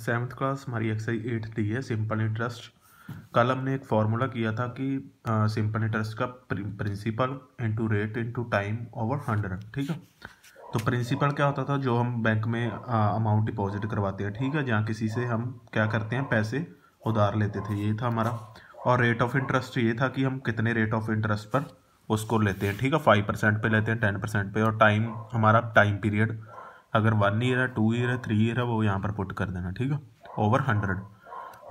Seventh class हमारी exercise 8 D है simple interest. कल हमने एक फार्मूला किया था कि सिंपल इंटरेस्ट का principal into rate into time over 100। ठीक है, तो प्रिंसिपल क्या होता था, जो हम बैंक में अमाउंट डिपॉजिट करवाते हैं, ठीक है, जहाँ किसी से हम क्या करते हैं, पैसे उधार लेते थे, ये था हमारा। और रेट ऑफ इंटरेस्ट ये था कि हम कितने रेट ऑफ इंटरेस्ट पर उसको लेते हैं, ठीक है, 5% पे लेते हैं, 10% पे। और टाइम हमारा टाइम पीरियड अगर 1 ईयर है, 2 ईयर है, 3 ईयर है, वो यहाँ पर पुट कर देना, ठीक है, ओवर 100।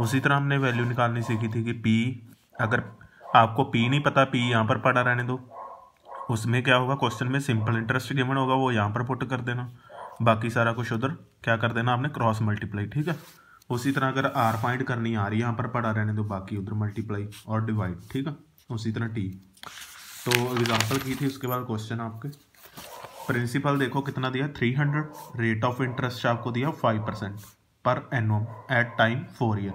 उसी तरह हमने वैल्यू निकालनी सीखी थी कि पी, अगर आपको पी नहीं पता, पी यहाँ पर पड़ा रहने दो। उसमें क्या होगा, क्वेश्चन में सिंपल इंटरेस्ट गिवन होगा, वो यहाँ पर पुट कर देना, बाकी सारा कुछ उधर क्या कर देना आपने, क्रॉस मल्टीप्लाई, ठीक है। उसी तरह अगर आर फाइंड करनी आ रही है, यहाँ पर पड़ा रहने दो, बाकी उधर मल्टीप्लाई और डिवाइड, ठीक है। उसी तरह टी, तो एग्जाम्पल की थी, उसके बाद क्वेश्चन आपके प्रिंसिपल देखो कितना दिया, 300। रेट ऑफ इंटरेस्ट आपको दिया 5% पर एनुअम एट टाइम 4 ईयर।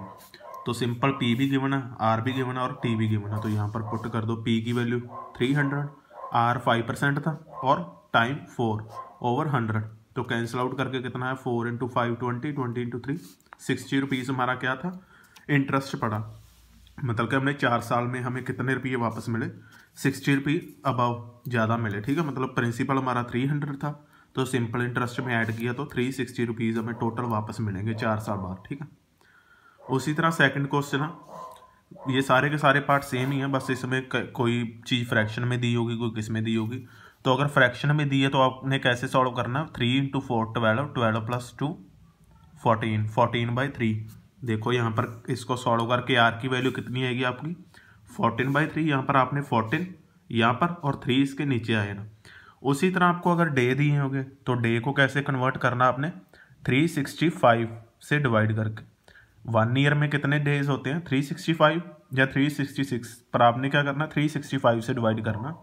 तो सिंपल पी भी गिवन है, आर भी गिवन है और टी भी गिवन है, तो यहाँ पर पुट कर दो पी की वैल्यू 300, आर 5% था और टाइम 4 ओवर 100। तो कैंसिल आउट करके कितना है, 4 इंटू 5 20, 20 इंटू 3 60 रुपीज़ हमारा क्या था, इंटरेस्ट पड़ा। मतलब कि हमने 4 साल में हमें कितने रुपये वापस मिले, 60 रुपये अबव ज़्यादा मिले, ठीक है। मतलब प्रिंसिपल हमारा 300 था, तो सिंपल इंटरेस्ट में ऐड किया तो 360 रुपीज़ हमें टोटल वापस मिलेंगे 4 साल बाद, ठीक है। उसी तरह सेकंड क्वेश्चन है, ये सारे के सारे पार्ट सेम ही है, बस इसमें कोई चीज़ फ्रैक्शन में दी होगी, कोई किस में दी होगी। तो अगर फ्रैक्शन में दी है तो आपने कैसे सॉल्व करना, 3 इंटू 4 12, 12 प्लस 2 14, 14/3। देखो यहाँ पर इसको सॉल्व करके आर की वैल्यू कितनी आएगी आपकी, 14/3। यहाँ पर आपने 14 यहाँ पर और 3 इसके नीचे आए ना। उसी तरह आपको अगर डे दिए होंगे तो डे को कैसे कन्वर्ट करना आपने, 365 से डिवाइड करके। 1 ईयर में कितने डेज होते हैं, 365 या 366, पर आपने क्या करना, 365 से डिवाइड करना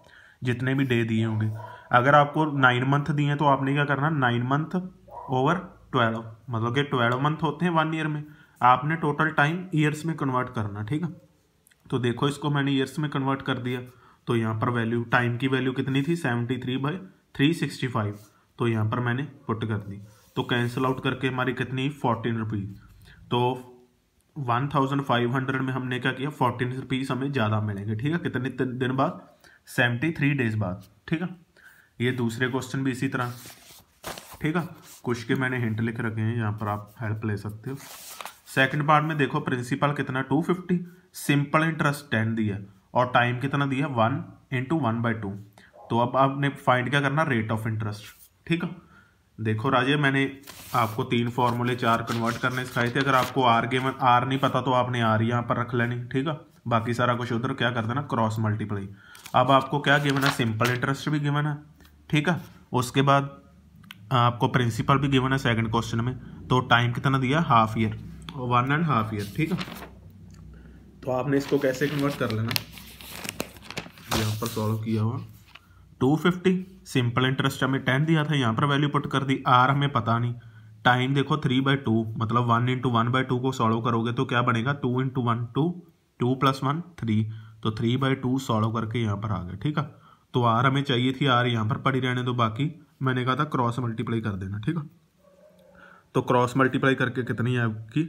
जितने भी डे दिए होंगे। अगर आपको 9 मंथ दिए हैं तो आपने क्या करना, 9 मंथ ओवर 12, मतलब कि 12 मंथ होते हैं 1 ईयर में, आपने टोटल टाइम ईयर्स में कन्वर्ट करना, ठीक है। तो देखो इसको मैंने ईयर्स में कन्वर्ट कर दिया, तो यहाँ पर वैल्यू टाइम की वैल्यू कितनी थी, 73/365, तो यहाँ पर मैंने पुट कर दी। तो कैंसिल आउट करके हमारी कितनी, 14 रुपीज़। तो 1500 में हमने क्या किया, 14 रुपीज़ हमें ज़्यादा मिलेंगे, ठीक है, कितने दिन बाद, 73 डेज बाद, ठीक है। ये दूसरे क्वेश्चन भी इसी तरह, ठीक है, कुछ के मैंने हिंट लिख रखे हैं, यहाँ पर आप हेल्प ले सकते हो। सेकंड पार्ट में देखो प्रिंसिपल कितना 250, सिंपल इंटरेस्ट 10 दिया और टाइम कितना दिया 1 इंटू 1/2। तो अब आपने फाइंड क्या करना, रेट ऑफ इंटरेस्ट, ठीक है। देखो राजे, मैंने आपको 3 फॉर्मूले 4 कन्वर्ट करने सिखाए थे। अगर आपको आर गिवन, आर नहीं पता तो आपने आर यहाँ पर रख लेनी, ठीक है, बाकी सारा कुछ उधर क्या कर देना, क्रॉस मल्टीप्लाई। अब आपको क्या गिवन है, सिंपल इंटरेस्ट भी गिवन है, ठीक है। उसके बाद आपको प्रिंसिपल भी गिवन है सेकंड क्वेश्चन में। तो टाइम कितना दिया, हाफ ईयर, 1.5 ईयर, ठीक है। तो आपने इसको कैसे कन्वर्ट कर लेना, यहाँ पर सॉल्व किया हुआ 250, सिंपल इंटरेस्ट हमें 10 दिया था, यहाँ पर वैल्यू पुट कर दी, आर हमें पता नहीं, टाइम देखो 3/2, मतलब 1 इंटू 1/2 को सॉल्व करोगे तो क्या बनेगा, 2 इंटू 1 2, 2 + 1 3, तो 3/2 सॉल्व करके यहाँ पर आ गए, ठीक है। तो आर हमें चाहिए थी, आर यहाँ पर पड़ी रहने दो, बाकी मैंने कहा था क्रॉस मल्टीप्लाई कर देना, ठीक है। तो क्रॉस मल्टीप्लाई करके कितनी है आपकी,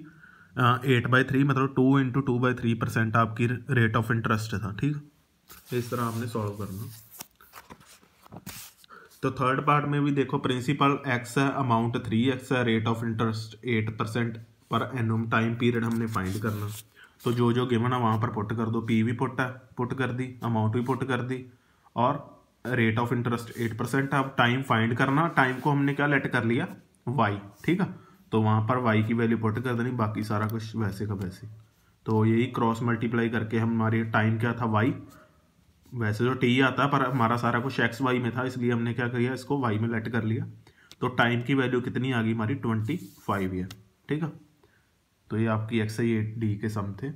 8/3, मतलब 2 इंटू 2/3% आपकी रेट ऑफ इंटरेस्ट था, ठीक है। इस तरह आपने सॉल्व करना। तो थर्ड पार्ट में भी देखो प्रिंसिपल x है, अमाउंट 3x है, रेट ऑफ इंटरेस्ट 8% पर एनुअम, टाइम पीरियड हमने फाइंड करना। तो जो जो गिवन है वहाँ पर पुट कर दो, पी भी पुट कर दी, अमाउंट भी पुट कर दी और रेट ऑफ इंटरेस्ट 8%। अब टाइम फाइंड करना, टाइम को हमने क्या लेट कर लिया, y, ठीक है, तो वहाँ पर y की वैल्यू पुट कर देनी, बाकी सारा कुछ वैसे का वैसे। तो यही क्रॉस मल्टीप्लाई करके हमारे टाइम क्या था, y, वैसे तो टी आता पर हमारा सारा कुछ एक्स वाई में था, इसलिए हमने क्या किया, इसको वाई में लेट कर लिया। तो टाइम की वैल्यू कितनी आ गई हमारी, 25 ईयर, ठीक है। तो ये आपकी एक्सरसाइज 8 डी के सम थे।